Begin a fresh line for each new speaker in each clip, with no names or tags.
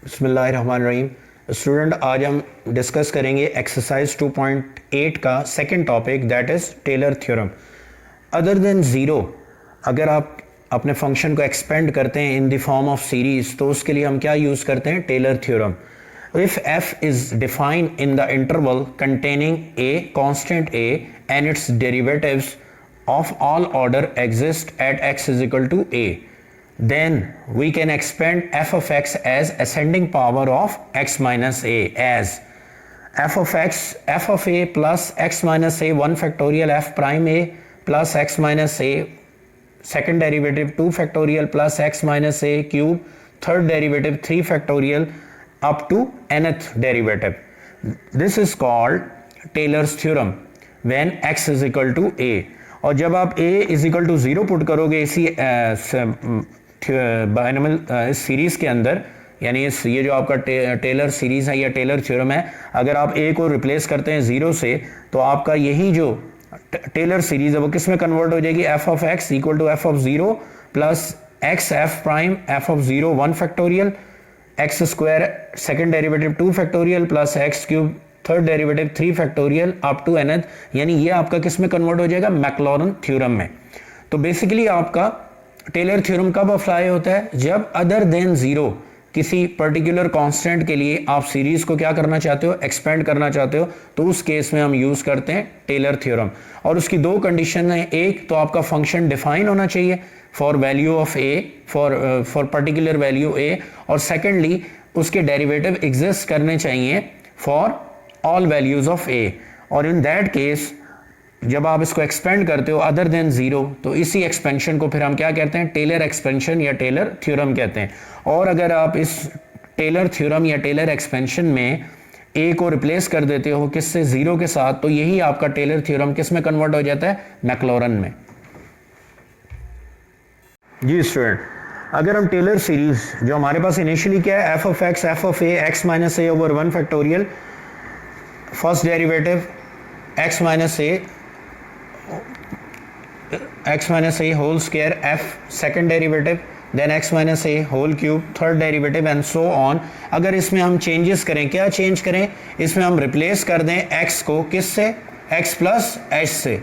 बिस्मिल्लाहिर्रहमानिर्रहीम। स्टूडेंट, आज हम डिस्कस करेंगे एक्सरसाइज 2.8 का second topic, that is Taylor theorem. Other than zero, अगर आप अपने फंक्शन को एक्सपेंड करते हैं in the form of series, तो उसके लिए हम क्या यूज़ करते हैं? Taylor theorem. If f is defined in the interval containing a constant a and its derivatives of all order exist at x is equal to a, then we can expand f of x as ascending power of x minus a as f of a plus x minus a 1 factorial f prime a plus x minus a second derivative 2 factorial plus x minus a cube third derivative 3 factorial up to nth derivative. This is called Taylor's theorem when x is equal to a. और जब आप a is equal to 0 put करोगे इसी binomial इस series के अंदर, यानी ये जो आपका टेलर सीरीज़ है या टेलर थ्योरम है, अगर आप a को रिप्लेस करते हैं 0 से, तो आपका यही जो टेलर सीरीज़ है वो किस में कन्वर्ट हो जाएगी? f of x equal to f of 0 plus x f prime f of 0 1 factorial x square second derivative 2 factorial plus x cube third derivative 3 factorial up to nth, यानी ये आपका किस में कन्वर्ट हो जाएगा? मैक्लॉरन थ्योरम में। तो बेसिकली आपका टेलर थ्योरम कब अप्लाई होता है? जब अदर देन जीरो किसी पर्टिकुलर कांस्टेंट के लिए आप सीरीज को क्या करना चाहते हो? एक्सपेंड करना चाहते हो, तो उस केस में हम यूज करते हैं टेलर थ्योरम। और उसकी दो कंडीशन है, एक तो आपका फंक्शन डिफाइन होना चाहिए for value of A, for particular value A, और सेकेंडली उसके डेरिवेटिव एग्जिस्ट करने चाहिए for all values of A. और इन दैट केस जब आप इसको एक्सपेंड करते हो अदर देन जीरो, तो इसी एक्सपेंशन को फिर हम क्या कहते हैं? टेलर एक्सपेंशन या टेलर थ्योरम कहते हैं। और अगर आप इस टेलर थ्योरम या टेलर एक्सपेंशन में ए को रिप्लेस कर देते हो किससे? जीरो के साथ, तो यही आपका टेलर थ्योरम किस में कन्वर्ट हो जाता है? मैक्लॉरन में। जी स्टूडेंट, अगर हम टेलर सीरीज जो हमारे पास इनिशियली क्या है? F of a x minus a over 1 factorial, first derivative x minus a whole square f second derivative, then x minus a whole cube third derivative and so on. अगर इसमें हम changes करें, क्या change करें? इसमें हम replace कर दें x को किससे? x प्लस h से,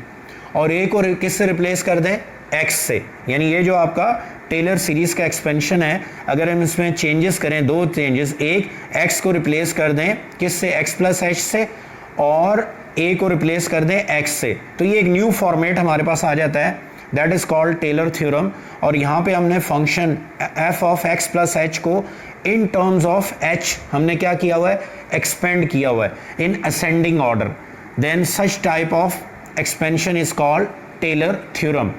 और a को किससे रिप्लेस कर दें? x से। यानी ये जो आपका टेलर सीरीज का एक्सपेंशन है, अगर हम इसमें चेंजेस करें, दो चेंजेस, एक x को रिप्लेस कर दें किससे? x प्लस h से, और a को रिप्लेस कर दें x से, तो ये एक न्यू फॉर्मेट हमारे पास आ जाता है, that is called Taylor theorem. और यहाँ पे हमने function f of x plus h को इन टर्म्स ऑफ h हमने क्या किया हुआ है? एक्सपेंड किया हुआ है in ascending order. Then such type of expansion is called Taylor theorem,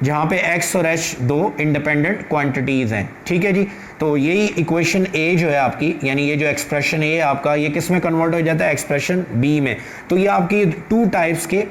जहाँ पे x और h दो इंडिपेंडेंट क्वांटिटीज़ हैं। ठीक है जी, तो यही इक्वेशन a जो है आपकी, यानी ये जो एक्सप्रेशन a आपका, ये किस में कन्वर्ट हो जाता है? एक्सप्रेशन b में। तो ये आपकी टू टाइप्स के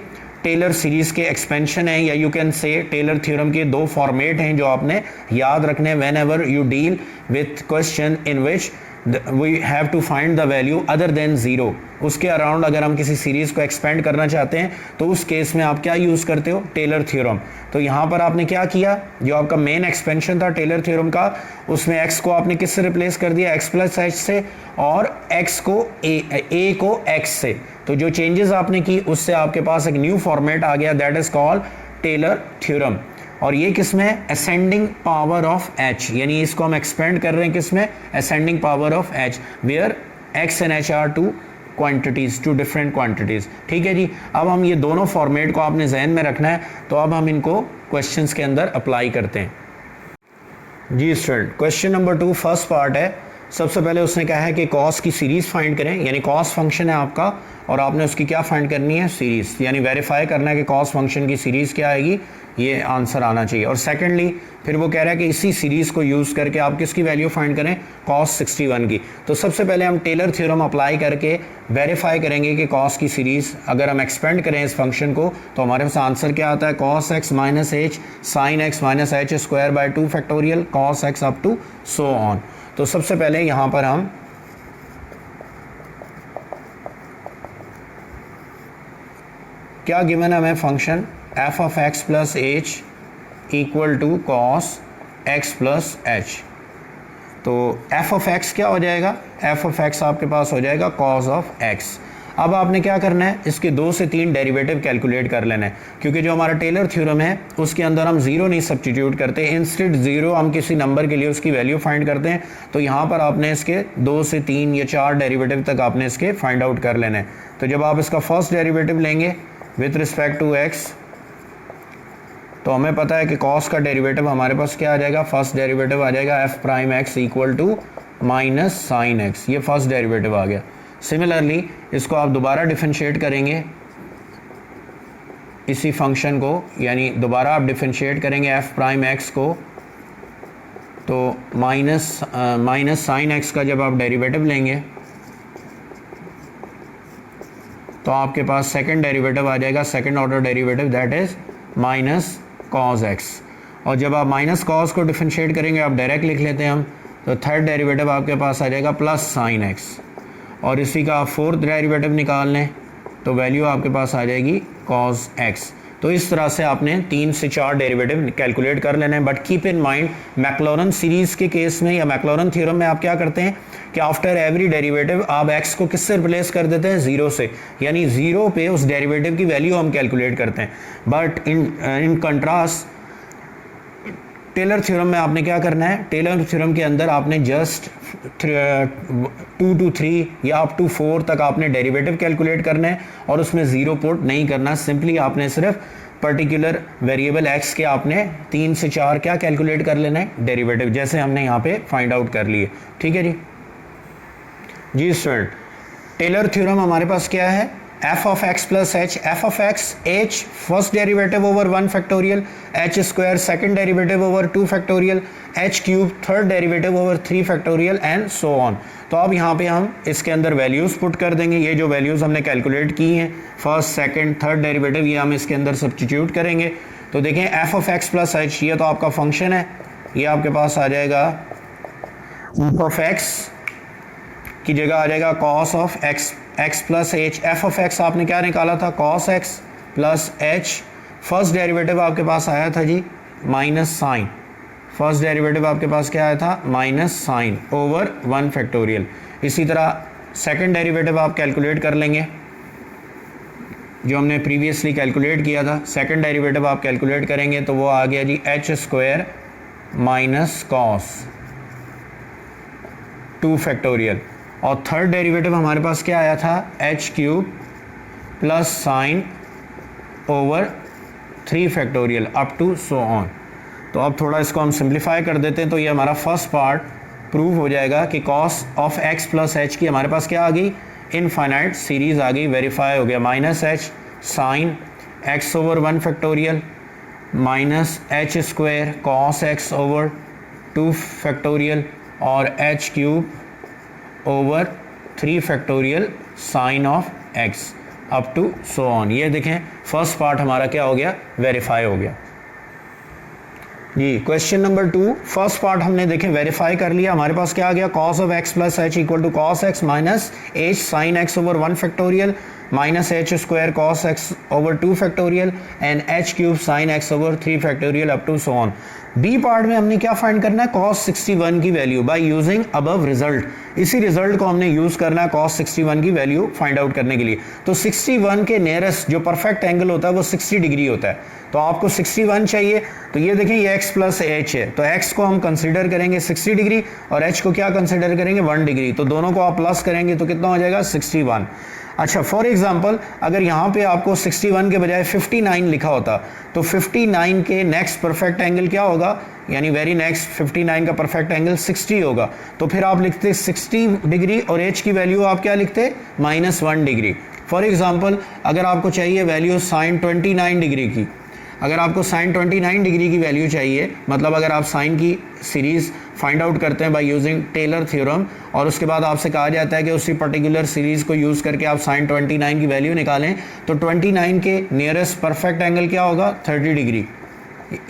टेलर सीरीज़ के एक्सपेंशन हैं, या you can say Taylor theorem के दो फॉर्मेट हैं जो आपने याद रखने whenever you deal with question in which we have to find the value other than zero. उसके अराउंड अगर हम किसी सीरीज़ को एक्सपेंड करना चाहते हैं, तो उस केस में आप क्या यूज़ करते हो? Taylor theorem. तो यहाँ पर आपने क्या किया? जो आपका मेन एक्सपेंशन था टेलर थ्योरम का, उसमें x को आपने किससे रिप्लेस कर दिया? x प्लस h से, और x को a को x से। तो जो चेंजेस आपने की उससे आपके पास एक न्यू फॉर्मेट आ गया, that is called Taylor theorem. और ये किसमें? असेंडिंग पावर ऑफ h, यानी इसको हम एक्सपेंड कर रहे हैं किसमें? Ascending power of h, where x and h are two quantities, two different quantities. ठीक है जी, अब हम ये दोनों फॉर्मेट को आपने जहन में रखना है, तो अब हम इनको क्वेश्चंस के अंदर अप्लाई करते हैं। जी student, question number 2 first part है। सबसे पहले उसने कहा है कि कॉस की सीरीज़ फाइंड करें, यानी कॉस फंक्शन है आपका, और आपने उसकी क्या फाइंड करनी है? सीरीज़, यानी वेरीफाई करना है कि कॉस फंक्शन की सीरीज़ क्या आएगी, ये आंसर आना चाहिए। और सेकेंडली फिर वो कह रहा है कि इसी सीरीज़ को यूज़ करके आप किसकी वैल्यू फाइंड करें? कॉस 61 की। तो सबसे पहले हम टेलर थ्योरम अप्लाई करके वेरीफाई करेंगे कि कॉस की सीरीज़ अगर हम एक्सपेंड करें इस फंक्शन को, तो हमारे पास आंसर क्या आता है? Cos x minus h sine x minus h square by 2 factorial cos x up to so on. तो सबसे पहले यहाँ पर हम क्या गिवन है हमें? Function f of x plus h equal to cos x plus h। तो एफ ऑफ एक्स क्या हो जाएगा, एफ ऑफ एक्स आपके पास हो जाएगा कॉस ऑफ एक्स। अब आपने क्या करना है, इसके 2 से 3 डेरिवेटिव कैलकुलेट कर लेना है, क्योंकि जो हमारा टेलर थ्योरम है उसके अंदर हम जीरो नहीं सब्स्टिट्यूट करते, इंस्टेड जीरो हम किसी नंबर के लिए उसकी वैल्यू फाइंड करते हैं। तो यहाँ पर आपने इसके 2 से 3 या 4 डेरिवेटिव तक आपने इसके फाइंड आउट कर लेना है। तो जब आप इसका फर्स्ट डेरिवेटिव लेंगे विथ रिस्पेक्ट टू एक्स, तो हमें पता है कि कॉस का डेरिवेटिव हमारे पास क्या आ जाएगा, फर्स्ट डेरिवेटिव आ जाएगा f prime x equal to minus sine x, ये फर्स्ट डेरिवेटिव आ गया। सिमिलरली इसको आप दोबारा डिफरेंशिएट करेंगे इसी फंक्शन को, यानी दोबारा आप डिफरेंशिएट करेंगे एफ प्राइम एक्स को, तो माइनस साइन एक्स का जब आप डेरिवेटिव लेंगे तो आपके पास सेकंड डेरिवेटिव आ जाएगा, second order derivative, that is minus cos x. और जब आप माइनस कॉस को डिफरेंशिएट करेंगे, आप डायरेक्ट लिख लेते हैं हम, तो थर्ड डेरिवेटिव आपके पास आ जाएगा प्लस साइन एक्स। और इसी का आप फोर्थ डेरिवेटिव निकाल लें तो वैल्यू आपके पास आ जाएगी कॉस एक्स। तो इस तरह से आपने 3 से 4 डेरिवेटिव कैलकुलेट कर लेना है। But keep in mind, Maclaurin series के केस में या मैक्लॉरन थ्योरम में आप क्या करते हैं कि आफ्टर एवरी डेरिवेटिव आप एक्स को किससे रिप्लेस कर देते हैं, ज़ीरो से, यानी ज़ीरो पे उस डेरिवेटिव की वैल्यू हम कैलकुलेट करते हैं। But in contrast Taylor theorem में आपने क्या करना है, टेलर थ्योरम के अंदर आपने जस्ट 2 to 3 या अप टू 4 तक आपने डेरिवेटिव कैलकुलेट करना है और उसमें ज़ीरो पुट नहीं करना। सिंपली आपने सिर्फ पर्टिकुलर वेरिएबल एक्स के आपने 3 से 4 क्या कैलकुलेट कर लेना है, डेरिवेटिव, जैसे हमने यहाँ पे फाइंड आउट कर लिए। ठीक है जी स्टूडेंट, टेलर थ्योरम हमारे पास क्या है, f of x plus H, F of x H first derivative over 1 factorial, H square second derivative over 2 factorial, H cube third derivative over 3 factorial and so on. तो अब यहाँ पे हम इसके अंदर वैल्यूज़ पुट कर देंगे, ये जो वैल्यूज़ हमने कैलकुलेट की हैं फर्स्ट सेकंड थर्ड डेरिवेटिव, ये हम इसके अंदर सब्स्टिट्यूट करेंगे। तो देखें F of x plus H, ये तो आपका फंक्शन है, ये आपके पास आ जाएगा एफ ऑफ एक्स की जगह आ जाएगा cos of x, x plus H. F of x आपने क्या निकाला था, cos x plus H, first derivative आपके पास आया था जी माइनस साइन, फर्स्ट डेरिवेटिव आपके पास क्या आया था, माइनस साइन ओवर 1 फैक्टोरियल। इसी तरह सेकंड डेरिवेटिव आप कैलकुलेट कर लेंगे जो हमने प्रीवियसली कैलकुलेट किया था, सेकंड डेरिवेटिव आप कैलकुलेट करेंगे तो वो आ गया जी h square minus cos 2 factorial. और थर्ड डेरिवेटिव हमारे पास क्या आया था, h cube plus sine over 3 factorial up to so on. तो अब थोड़ा इसको हम सिंप्लीफाई कर देते हैं, तो ये हमारा फर्स्ट पार्ट प्रूव हो जाएगा कि cos of x plus H की हमारे पास क्या आ गई, इनफाइनाइट सीरीज़ आ गई, वेरीफाई हो गया। Minus h sine x over 1 factorial minus h square cos x over 2 factorial और h cube over 3 factorial sine of x up to so on. ये देखें फर्स्ट पार्ट हमारा क्या हो गया, वेरीफाई हो गया जी। क्वेश्चन नंबर 2, फर्स्ट पार्ट हमने देखें वेरीफाई कर लिया, हमारे पास क्या आ गया, cos of x plus h equal to cos x minus h sine x over 1 factorial minus h square cos x over 2 factorial and h cube sine x over 3 factorial up to so on. B part में हमने क्या find करना है, cos 61 की value by using above result. इसी result को हमने use करना है cos 61 की वैल्यू फाइंड आउट करने के लिए। तो 61 के नियरेस्ट जो परफेक्ट एंगल होता है वो 60 डिग्री होता है, तो आपको 61 चाहिए। तो ये देखें ये x प्लस एच है, तो x को हम कंसिडर करेंगे 60 डिग्री और h को क्या कंसिडर करेंगे 1 डिग्री, तो दोनों को आप प्लस करेंगे तो कितना हो जाएगा 61। अच्छा फॉर एग्जांपल अगर यहाँ पे आपको 61 के बजाय 59 लिखा होता तो 59 के नेक्स्ट परफेक्ट एंगल क्या होगा, यानी वेरी नेक्स्ट 59 का परफेक्ट एंगल 60 होगा, तो फिर आप लिखते 60 डिग्री और h की वैल्यू आप क्या लिखते -1 डिग्री। फॉर एग्जांपल अगर आपको चाहिए वैल्यू साइन 29 डिग्री की, अगर आपको साइन 29 डिग्री की वैल्यू चाहिए, मतलब अगर आप साइन की सीरीज़ फाइंड आउट करते हैं बाय यूजिंग टेलर थ्योरम और उसके बाद आपसे कहा जाता है कि उसी पर्टिकुलर सीरीज़ को यूज़ करके आप साइन 29 की वैल्यू निकालें, तो 29 के नियरेस्ट परफेक्ट एंगल क्या होगा 30 डिग्री,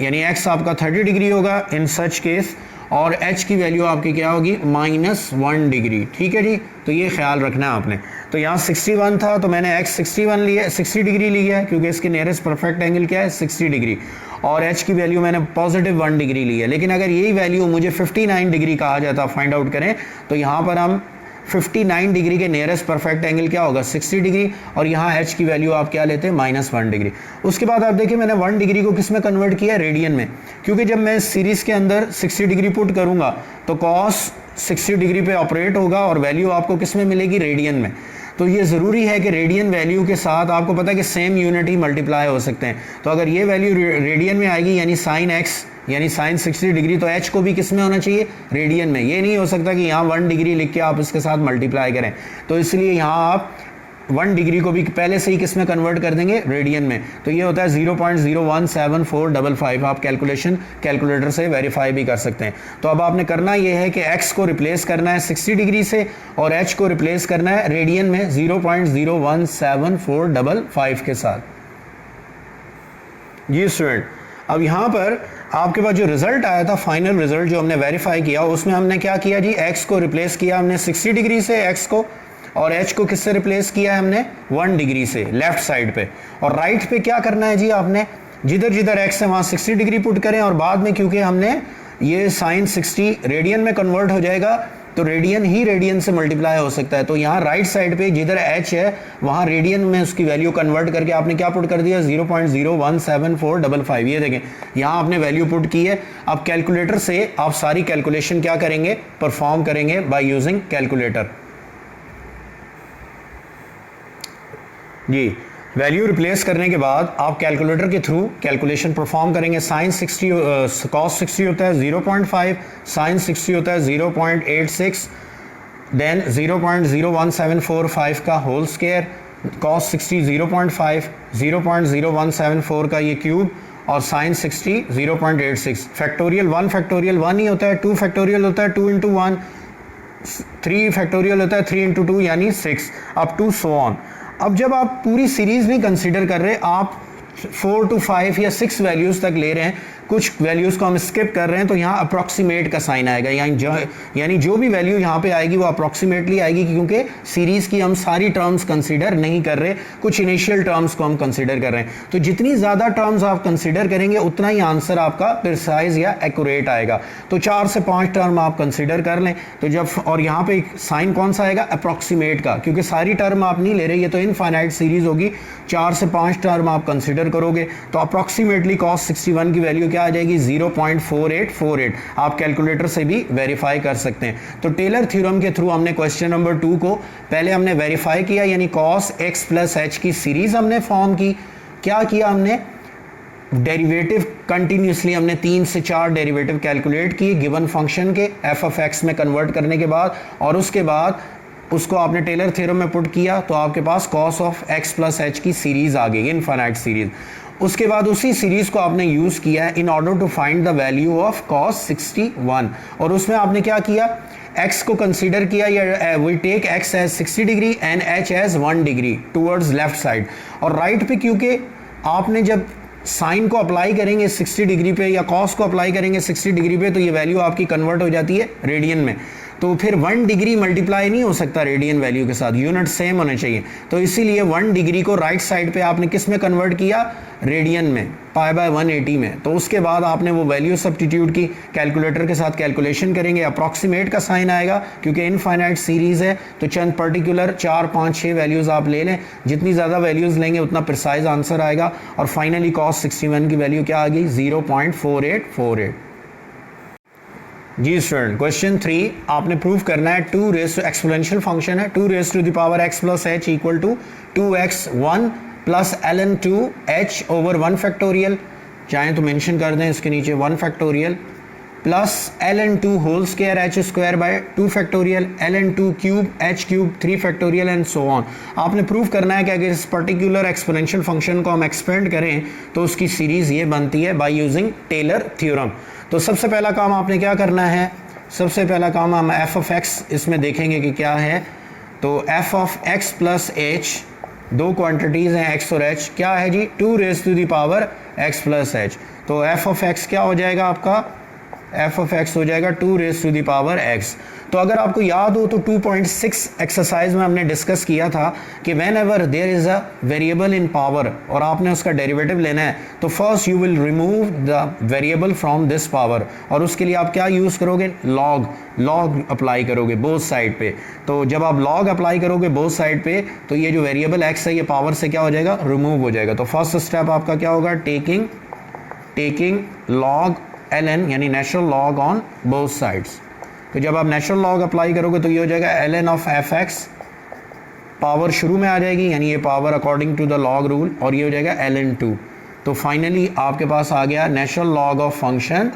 यानी x आपका 30 डिग्री होगा इन सच केस, और h की वैल्यू आपकी क्या होगी -1 डिग्री। ठीक है जी, तो ये ख्याल रखना है आपने। तो यहाँ 61 था तो मैंने x 61 लिया, 60 डिग्री लिया है क्योंकि इसके नियरेस्ट परफेक्ट एंगल क्या है 60 डिग्री। और h की वैल्यू मैंने पॉजिटिव 1 डिग्री ली है, लेकिन अगर यही वैल्यू मुझे 59 डिग्री कहा जाता फाइंड आउट करें तो यहाँ पर हम 59 डिग्री के नियरेस्ट परफेक्ट एंगल क्या होगा 60 डिग्री, और यहाँ h की वैल्यू आप क्या लेते हैं -1 डिग्री। उसके बाद आप देखिए मैंने 1 डिग्री को किस में कन्वर्ट किया, रेडियन में, क्योंकि जब मैं सीरीज के अंदर 60 डिग्री पुट करूंगा तो कॉस 60 डिग्री पे ऑपरेट होगा और वैल्यू आपको किस में मिलेगी, रेडियन में। तो ये ज़रूरी है कि रेडियन वैल्यू के साथ आपको पता है कि सेम यूनिट ही मल्टीप्लाई हो सकते हैं। तो अगर ये वैल्यू रेडियन में आएगी यानी साइन एक्स यानी साइन 60 डिग्री, तो h को भी किस में होना चाहिए, रेडियन में। ये नहीं हो सकता कि यहाँ 1 डिग्री लिख के आप इसके साथ मल्टीप्लाई करें, तो इसलिए यहाँ आप 1 डिग्री को भी पहले से ही किस में कन्वर्ट कर देंगे, रेडियन में। तो ये होता है 0.017455। आप कैलकुलेटर से वेरीफाई भी कर सकते हैं। तो अब आपने करना ये है कि x को रिप्लेस करना है 60 डिग्री से और h को रिप्लेस करना है रेडियन में 0.017455 के साथ। जी स्टूडेंट, अब यहाँ पर आपके पास जो रिजल्ट आया था, फाइनल रिजल्ट जो हमने वेरीफाई किया, उसमें हमने क्या किया जी, x को रिप्लेस किया हमने 60 डिग्री से x को, और h को किससे रिप्लेस किया है हमने 1 डिग्री से लेफ्ट साइड पे। और राइट पे क्या करना है जी, आपने जिधर जिधर x है वहाँ 60 डिग्री पुट करें, और बाद में क्योंकि हमने ये साइन 60 रेडियन में कन्वर्ट हो जाएगा तो रेडियन ही रेडियन से मल्टीप्लाई हो सकता है। तो यहाँ राइट साइड पे जिधर h है वहाँ रेडियन में उसकी वैल्यू कन्वर्ट करके आपने क्या पुट कर दिया, 0.017455। ये देखें यहाँ आपने वैल्यू पुट की है। अब कैलकुलेटर से आप सारी कैलकुलेशन क्या करेंगे, परफॉर्म करेंगे बाय यूजिंग कैलकुलेटर। जी, वैल्यू रिप्लेस करने के बाद आप कैलकुलेटर के थ्रू कैलकुलेशन परफॉर्म करेंगे। साइन 60 कॉस 60 होता है 0.5, साइन 60 होता है 0.86, देन 0.0175 का होल स्क्वायर, कॉस 60 0.5, 0.0174 का ये क्यूब, और साइन 60 0.86। फैक्टोरियल 1 फैक्टोरियल 1 ही होता है, 2 फैक्टोरियल होता है 2 इंटू 1, 3 फैक्टोरियल होता है 3 इंटू 2 यानी 6, अप टू सो ऑन। अब जब आप पूरी सीरीज नहीं कंसीडर कर रहे, आप 4 to 5 या 6 वैल्यूज़ तक ले रहे हैं, कुछ वैल्यूज़ को हम स्किप कर रहे हैं, तो यहाँ अप्रॉक्सीमेट का साइन आएगा, यानी जो भी वैल्यू यहाँ पे आएगी वो अप्रॉक्सीमेटली आएगी, क्योंकि सीरीज़ की हम सारी टर्म्स कंसीडर नहीं कर रहे, कुछ इनिशियल टर्म्स को हम कंसीडर कर रहे हैं। तो जितनी ज़्यादा टर्म्स आप कंसीडर करेंगे उतना ही आंसर आपका प्रिसाइज या एक्यूरेट आएगा। तो 4 से 5 टर्म आप कंसीडर कर लें, तो जब, और यहाँ पे साइन कौन सा आएगा, अप्रॉक्सीमेट का, क्योंकि सारी टर्म आप नहीं ले रहे, ये तो इनफाइनाइट सीरीज होगी। 4 से 5 टर्म आप कंसीडर करोगे तो अप्रॉक्सीमेटली कॉस 61 की वैल्यू क्या आ जाएगी, 0.4848। आप कैलकुलेटर से भी वेरीफाई कर सकते हैं। तो टेलर थ्योरम के थ्रू हमने क्वेश्चन नंबर 2 को पहले हमने वेरीफाई किया, यानी कॉस x प्लस h की सीरीज हमने फॉर्म की। क्या किया हमने, डेरिवेटिव कंटिन्यूसली हमने 3 से 4 डेरिवेटिव कैलकुलेट किए गिवन फंक्शन के f ऑफ x में कन्वर्ट करने के बाद, और उसके बाद उसको आपने टेलर थ्योरम में पुट किया तो आपके पास cos of x plus h की सीरीज आ गई, इनफाइनाइट सीरीज। उसके बाद उसी सीरीज को आपने यूज किया है in order to find the value of cos 61, और उसमें आपने क्या किया, x को कंसीडर किया, या we take x as 60 degree and h as 1 degree towards left side, और राइट पे क्योंकि आपने जब साइन को अप्लाई करेंगे 60 डिग्री पे या कॉस को अप्लाई करेंगे 60 डिग्री पे तो ये वैल्यू आपकी कन्वर्ट हो जाती है रेडियन में, तो फिर 1 डिग्री मल्टीप्लाई नहीं हो सकता रेडियन वैल्यू के साथ, यूनिट सेम होने चाहिए। तो इसीलिए 1 डिग्री को राइट साइड पे आपने किस में कन्वर्ट किया, रेडियन में, π/180 में। तो उसके बाद आपने वो वैल्यू सब्स्टिट्यूट की, कैलकुलेटर के साथ कैलकुलेशन करेंगे, अप्रॉक्सीमेट का साइन आएगा क्योंकि इनफाइनाइट सीरीज है, तो चंद पर्टिकुलर 4, 5, 6 वैल्यूज़ आप ले लें, जितनी ज़्यादा वैल्यूज़ लेंगे उतना प्रिसाइज आंसर आएगा। और फाइनली कॉस 61 की वैल्यू क्या आ गई, 0.4848। जी स्टूडेंट, क्वेश्चन 3 आपने प्रूव करना है 2 रेज़ टू एक्सपोनेंशियल फंक्शन है 2 raise to the power x plus h equal to 2x1 plus ln 2h over 1 factorial, चाहें तो मेंशन कर दें इसके नीचे 1 factorial, plus ln 2 whole square h square by 2 factorial, ln 2 cube h cube 3 factorial and so on. आपने prove करना है कि अगर इस पर्टिकुलर एक्सपोनेंशियल फंक्शन को हम एक्सपेंड करें तो उसकी सीरीज ये बनती है बाय यूजिंग टेलर थ्योरम। तो सबसे पहला काम आपने क्या करना है, सबसे पहला काम हम f ऑफ x इसमें देखेंगे कि क्या है। तो f of x plus h, दो क्वांटिटीज़ हैं x और h, क्या है जी, 2 raise to the power x plus h। तो f ऑफ x क्या हो जाएगा आपका एफ ऑफ एक्स हो जाएगा 2 raise to the power x. तो अगर आपको याद हो तो 2.6 एक्सरसाइज में हमने डिस्कस किया था कि whenever there is a variable in power और आपने उसका डेरिवेटिव लेना है तो first you will remove the variable from this power, और उसके लिए आप क्या यूज़ करोगे, लॉग अप्लाई करोगे बोथ साइड पे। तो जब आप लॉग अप्लाई करोगे बोथ साइड पे तो ये जो वेरिएबल एक्स है ये पावर से क्या हो जाएगा, रिमूव हो जाएगा। तो फर्स्ट स्टेप आपका क्या होगा, टेकिंग लॉग ln यानी natural log on both sides. तो जब आप नेचुरल लॉग अप्लाई करोगे तो ये हो जाएगा ln of f x, power शुरू में आ जाएगी यानी ये power according to the log rule, और ये हो जाएगा ln2। तो फाइनली आपके पास आ गया natural log of function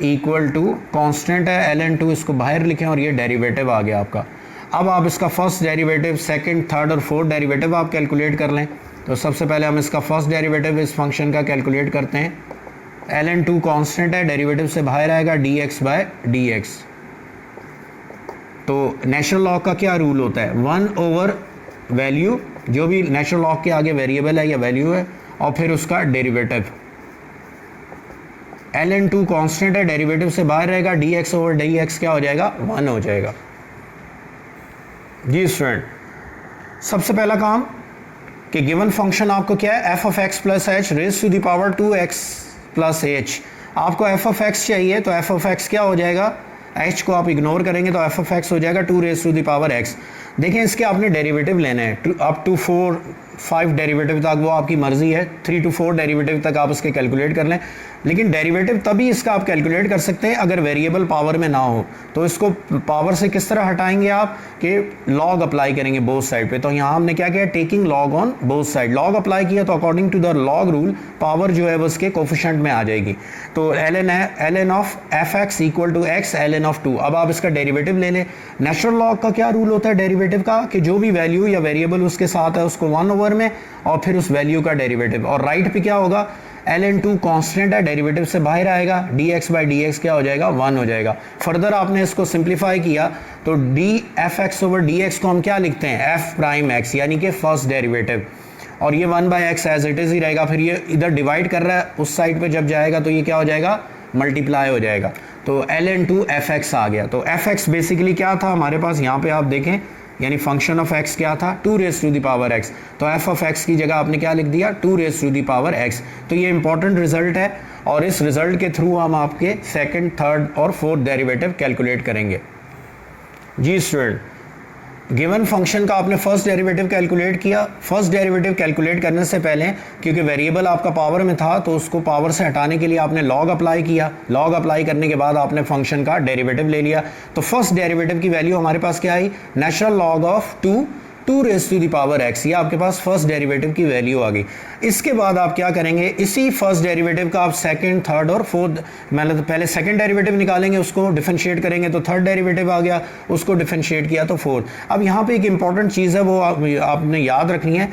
equal to constant है ln2, इसको बाहर लिखें और ये डेरिवेटिव आ गया आपका। अब आप इसका फर्स्ट डेरिवेटिव, सेकंड, थर्ड और फोर्थ डेरिवेटिव आप कैलकुलेट कर लें। तो सबसे पहले हम इसका फर्स्ट डेरिवेटिव इस फंक्शन का कैलकुलेट करते हैं। ln2 कांस्टेंट है, डेरिवेटिव से बाहर आएगा dx/dx। तो नेचुरल लॉग का क्या रूल होता है, 1 ओवर वैल्यू, जो भी नेचुरल लॉग के आगे वेरिएबल है या वैल्यू है, और फिर उसका डेरिवेटिव। ln2 कांस्टेंट है, डेरिवेटिव से बाहर रहेगा, dx ओवर dx क्या हो जाएगा, 1 हो जाएगा। जी स्टूडेंट, सबसे पहला काम कि गिवन फंक्शन आपको क्या है, f of x plus h raise to the power 2x plus एच। आपको एफ ऑफ एक्स चाहिए तो एफ ऑफ एक्स क्या हो जाएगा, एच को आप इग्नोर करेंगे तो एफ ऑफ एक्स हो जाएगा 2 raise to the power x. देखें इसके आपने डेरिवेटिव लेने हैं अप टू 4-5 डेरिवेटिव तक, वो आपकी मर्जी है, 3 to 4 डेरिवेटिव तक आप इसके कैलकुलेट कर लें। लेकिन डेरिवेटिव तभी इसका आप कैलकुलेट कर सकते हैं अगर वेरिएबल पावर में ना हो। तो इसको पावर से किस तरह हटाएंगे आप, कि लॉग अप्लाई करेंगे बोथ साइड पे। तो यहाँ हमने क्या किया, taking log on both side, log apply किया तो according to the log rule power जो है वो उसके कोफिशिएंट में आ जाएगी। तो ln of f x equal to x ln of 2। अब आप इसका डेरिवेटिव ले लें। नेचुरल लॉग का क्या रूल होता है डेरिवेटिव का, कि जो भी वैल्यू या वेरिएबल उसके साथ है उसको 1 ओवर में और फिर उस वैल्यू का डेरिवेटिव, और राइट पे क्या होगा, ln2 कांस्टेंट है, डेरिवेटिव से बाहर आएगा, dx/dx क्या हो जाएगा, 1 हो जाएगा। फर्दर आपने इसको सिंप्लीफाई किया तो dfx ओवर dx को हम क्या लिखते हैं, f प्राइम x, यानी कि फर्स्ट डेरिवेटिव, और ये 1/x as it is he रहेगा। फिर ये इधर डिवाइड कर रहा है, उस साइड पे जब जाएगा तो ये क्या हो जाएगा, मल्टीप्लाई हो जाएगा। तो ln2 fx आ गया। तो fx बेसिकली क्या था हमारे पास, यहाँ पे आप देखें, यानी फंक्शन ऑफ x क्या था, 2 raise to the power x। तो f ऑफ x की जगह आपने क्या लिख दिया, 2 raise to the power x। तो ये इंपॉर्टेंट रिजल्ट है, और इस रिजल्ट के थ्रू हम आपके सेकंड, थर्ड और फोर्थ डेरिवेटिव कैलकुलेट करेंगे। जी स्टूडेंट, गिवन फंक्शन का आपने फर्स्ट डेरिवेटिव कैलकुलेट किया। फर्स्ट डेरिवेटिव कैलकुलेट करने से पहले क्योंकि वेरिएबल आपका पावर में था तो उसको पावर से हटाने के लिए आपने लॉग अप्लाई किया। लॉग अप्लाई करने के बाद आपने फंक्शन का डेरिवेटिव ले लिया। तो फर्स्ट डेरिवेटिव की वैल्यू हमारे पास क्या आई, natural log of 2 raise to the power x। ये आपके पास फर्स्ट डेरिवेटिव की वैल्यू आ गई। इसके बाद आप क्या करेंगे, इसी फर्स्ट डेरिवेटिव का आप सेकंड, थर्ड और फोर्थ, मतलब पहले सेकंड डेरिवेटिव निकालेंगे, उसको डिफरेंशिएट करेंगे तो थर्ड डेरिवेटिव आ गया, उसको डिफरेंशिएट किया तो फोर्थ। अब यहाँ पे एक इंपॉर्टेंट चीज़ है वो आपने याद रखनी है,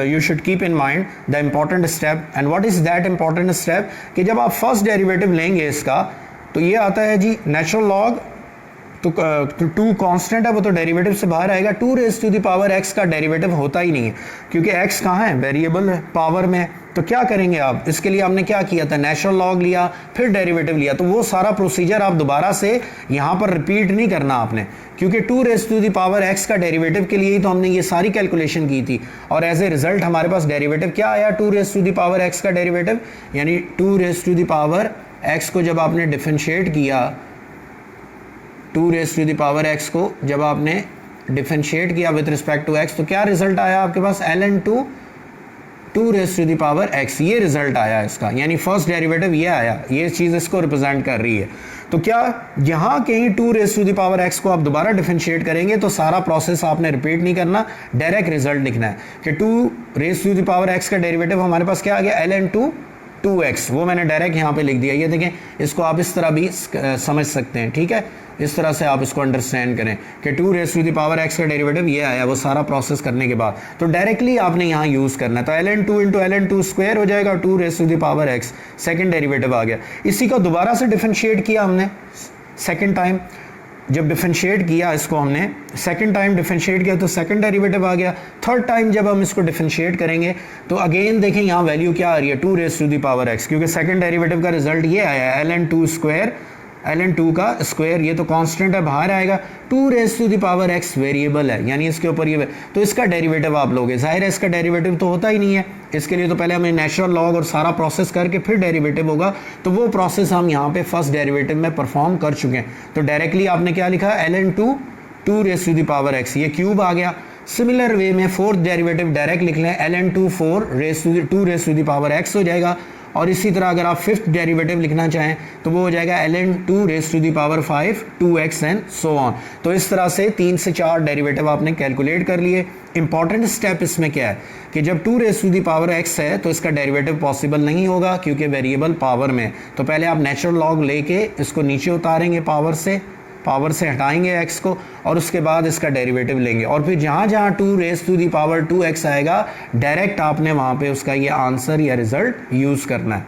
you should keep in mind the important step. And what is that important step, कि जब आप फर्स्ट डेरिवेटिव लेंगे इसका तो ये आता है जी नेचुरल लॉग, तो 2 कांस्टेंट है वो तो डेरिवेटिव से बाहर आएगा। 2 raise to the power x का डेरिवेटिव होता ही नहीं है क्योंकि x कहाँ है, वेरिएबल है, पावर में। तो क्या करेंगे आप, इसके लिए हमने क्या किया था, नेचुरल लॉग लिया फिर डेरिवेटिव लिया। तो वो सारा प्रोसीजर आप दोबारा से यहाँ पर रिपीट नहीं करना आपने, क्योंकि 2 raise to the power x का डेरिवेटिव के लिए ही तो हमने ये सारी कैलकुलेशन की थी। और एज ए रिजल्ट हमारे पास डेरिवेटिव क्या आया, 2 raise to the power x का डेरिवेटिव, यानी 2 raise to the power x को जब आपने डिफरेंशिएट किया, 2 raise to the power x को जब आपने डिफरेंशिएट किया विद रिस्पेक्ट टू x तो क्या रिजल्ट आया आपके पास, ln2 2 raise to the power x। ये रिजल्ट आया इसका, यानी फर्स्ट डेरिवेटिव ये आया, ये चीज़ इसको रिप्रेजेंट कर रही है। तो क्या यहाँ कहीं 2 raise to the power x को आप दोबारा डिफरेंशिएट करेंगे तो सारा प्रोसेस आपने रिपीट नहीं करना, डायरेक्ट रिजल्ट लिखना है कि 2 raise to the power x का डेरिवेटिव हमारे पास क्या आ गया, ln2 2x। वो मैंने डायरेक्ट यहाँ पे लिख दिया। ये देखें, इसको आप इस तरह भी समझ सकते हैं, ठीक है, इस तरह से आप इसको अंडरस्टैंड करें कि 2 raise to the power x का डेरिवेटिव ये आया, वो सारा प्रोसेस करने के बाद तो डायरेक्टली आपने यहाँ यूज़ करना है। तो ln2 इंटू ln2 स्क्वायर हो जाएगा, 2 raise to the power x, second derivative आ गया। इसी को दोबारा से डिफरेंशिएट किया हमने सेकेंड टाइम, जब डिफरेंशिएट किया इसको हमने सेकंड टाइम डिफरेंशिएट किया तो सेकंड डेरिवेटिव आ गया। थर्ड टाइम जब हम इसको डिफरेंशिएट करेंगे तो अगेन देखें यहाँ वैल्यू क्या आ रही है, 2 raise to the power x, क्योंकि सेकंड डेरिवेटिव का रिजल्ट ये आया ln2 स्क्वायर ln2 का स्क्वायर, ये तो कांस्टेंट है बाहर आएगा, 2 raise to the power x variable है यानी इसके ऊपर ये, तो इसका डेरिवेटिव आप लोगे, जाहिर है इसका डेरिवेटिव तो होता ही नहीं है, इसके लिए तो पहले हमें नेचुरल लॉग और सारा प्रोसेस करके फिर डेरिवेटिव होगा, तो वो प्रोसेस हम यहाँ पे फर्स्ट डेरिवेटिव में परफॉर्म कर चुके हैं। तो डायरेक्टली आपने क्या लिखा, ln2 2 raise to the power x, ये क्यूब आ गया। सिमिलर वे में फोर्थ डेरिवेटिव डायरेक्ट लिख लें, ln2 2 raise to the power x हो जाएगा। और इसी तरह अगर आप फिफ्थ डेरिवेटिव लिखना चाहें तो वो हो जाएगा ln2 raise to the power 5 2x and so on. तो इस तरह से 3 से 4 डेरिवेटिव आपने कैलकुलेट कर लिए। इंपॉर्टेंट स्टेप इसमें क्या है कि जब 2 raise to the power x है तो इसका डेरिवेटिव पॉसिबल नहीं होगा क्योंकि वेरिएबल पावर में, तो पहले आप नेचुरल लॉग लेके इसको नीचे उतारेंगे, पावर से हटाएंगे x को और उसके बाद इसका डेरिवेटिव लेंगे, और फिर जहाँ जहाँ 2 raise to the power 2x आएगा डायरेक्ट आपने वहाँ पे उसका ये आंसर या रिजल्ट यूज़ करना है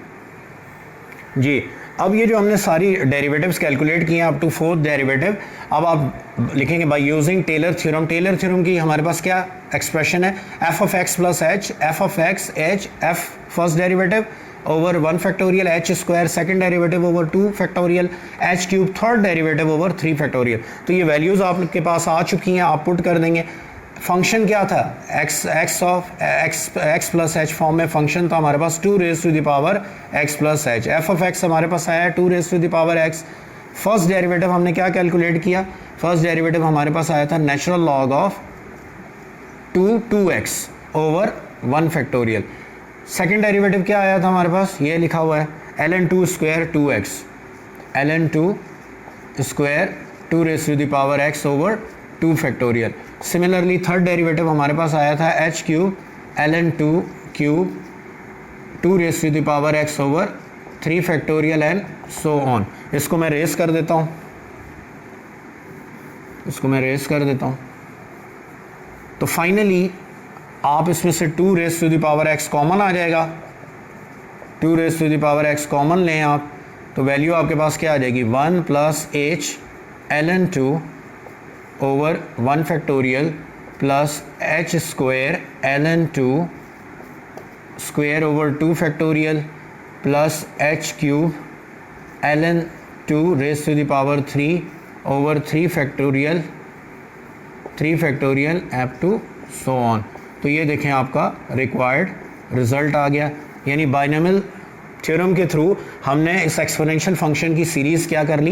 जी। अब ये जो हमने सारी डेरिवेटिव्स कैलकुलेट किए हैं अप टू फोर्थ डेरिवेटिव, अब आप लिखेंगे by using Taylor theorem. Taylor theorem की हमारे पास क्या एक्सप्रेशन है, f of x plus h, f of x h, f first derivative over 1 factorial, h square second derivative over 2 factorial, h cube third derivative over 3 factorial. तो ये values आपके पास आ चुकी हैं, आप पुट कर देंगे। फंक्शन क्या था, x प्लस h फॉर्म में फंक्शन था हमारे पास 2 raise to the power x plus h। f of x हमारे पास आया 2 raise to the power x। First derivative हमने क्या कैलकुलेट किया, फर्स्ट डेरिवेटिव हमारे पास आया था natural log of 2x over 1 factorial. Second derivative क्या आया था हमारे पास, ये लिखा हुआ है ln2 square 2x, ln2 square 2 raise to the power x over 2 factorial. Similarly third derivative हमारे पास आया था h cube ln2 cube 2 raise to the power x over 3 factorial and so on. इसको मैं रेस कर देता हूँ, तो फाइनली आप इसमें से 2 raise to the power x common आ जाएगा, 2 raise to the power x common लें आप, तो वैल्यू आपके पास क्या आ जाएगी 1 plus h ln2 over 1 factorial plus h square ln2 square over 2 factorial plus h cube ln2 raise to the power 3 over 3 factorial up to so on. तो ये देखें आपका रिक्वायर्ड रिज़ल्ट आ गया, यानी बाइनोमियल थ्योरम के थ्रू हमने इस exponential function की सीरीज़ क्या कर ली,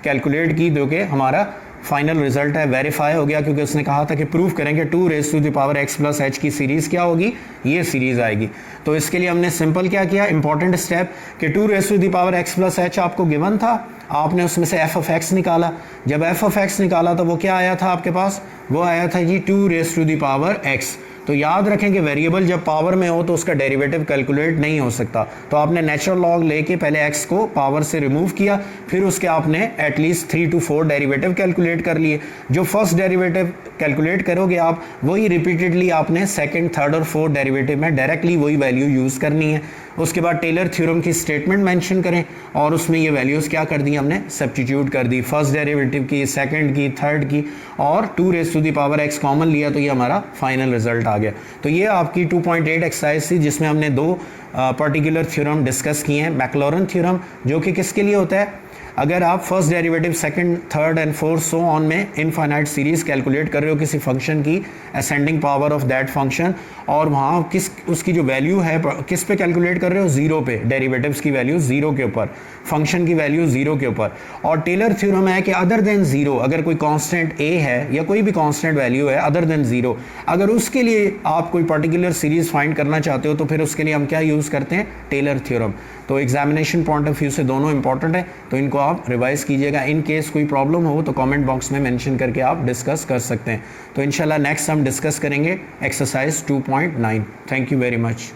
कैलकुलेट की, जो कि हमारा फाइनल रिजल्ट है, वेरीफाई हो गया, क्योंकि उसने कहा था कि प्रूव करेंगे 2 raise to the power x plus h की सीरीज़ क्या होगी, ये सीरीज़ आएगी। तो इसके लिए हमने सिंपल क्या किया, इंपॉर्टेंट स्टेप कि 2 raise to the power x plus h आपको गिवन था, आपने उसमें से f ऑफ x निकाला। जब f ऑफ x निकाला तो वो क्या आया था आपके पास, वो आया था जी 2 raise to the power x। तो याद रखें कि वेरिएबल जब पावर में हो तो उसका डेरिवेटिव कैलकुलेट नहीं हो सकता, तो आपने नेचुरल लॉग लेके पहले x को पावर से रिमूव किया, फिर उसके आपने एटलीस्ट 3 to 4 डेरिवेटिव कैलकुलेट कर लिए। जो फर्स्ट डेरिवेटिव कैलकुलेट करोगे आप, वही रिपीटेडली आपने सेकंड, थर्ड और फोर्थ डेरिवेटिव में डायरेक्टली वही वैल्यू यूज़ करनी है। उसके बाद टेलर थ्योरम की स्टेटमेंट मेंशन करें और उसमें ये वैल्यूज़ क्या कर दी, हमने सब्स्टिट्यूट कर दी, फर्स्ट डेरिवेटिव की, सेकंड की, थर्ड की, और 2 raise to the power x common लिया, तो ये हमारा फाइनल रिजल्ट आ गया। तो ये आपकी 2.8 एक्सरसाइज थी जिसमें हमने 2 पर्टिकुलर थ्योरम डिस्कस किए हैं। मैक्लॉरन थ्योरम जो कि किसके लिए होता है, अगर आप first derivative, second, third and fourth so on में इनफाइनाइट सीरीज़ कैलकुलेट कर रहे हो किसी फंक्शन की, ascending power of that function, और वहाँ उसकी जो वैल्यू है किस पे कैलकुलेट कर रहे हो, 0 पे, डेरिवेटिव्स की वैल्यू 0 के ऊपर, फंक्शन की वैल्यू 0 के ऊपर। और टेलर थ्योरम है कि अदर देन 0, अगर कोई कांस्टेंट a है या कोई भी कांस्टेंट वैल्यू है अदर देन 0, अगर उसके लिए आप कोई पर्टिकुलर सीरीज़ फाइंड करना चाहते हो तो फिर उसके लिए हम क्या यूज़ करते हैं, टेलर थ्योरम। तो एग्जामिनेशन पॉइंट ऑफ व्यू से दोनों इंपॉर्टेंट है, तो इनको आप रिवाइज कीजिएगा। इन केस कोई प्रॉब्लम हो तो कमेंट बॉक्स में मेंशन करके आप डिस्कस कर सकते हैं। तो इंशाल्लाह नेक्स्ट हम डिस्कस करेंगे exercise 2.9। Thank you very much.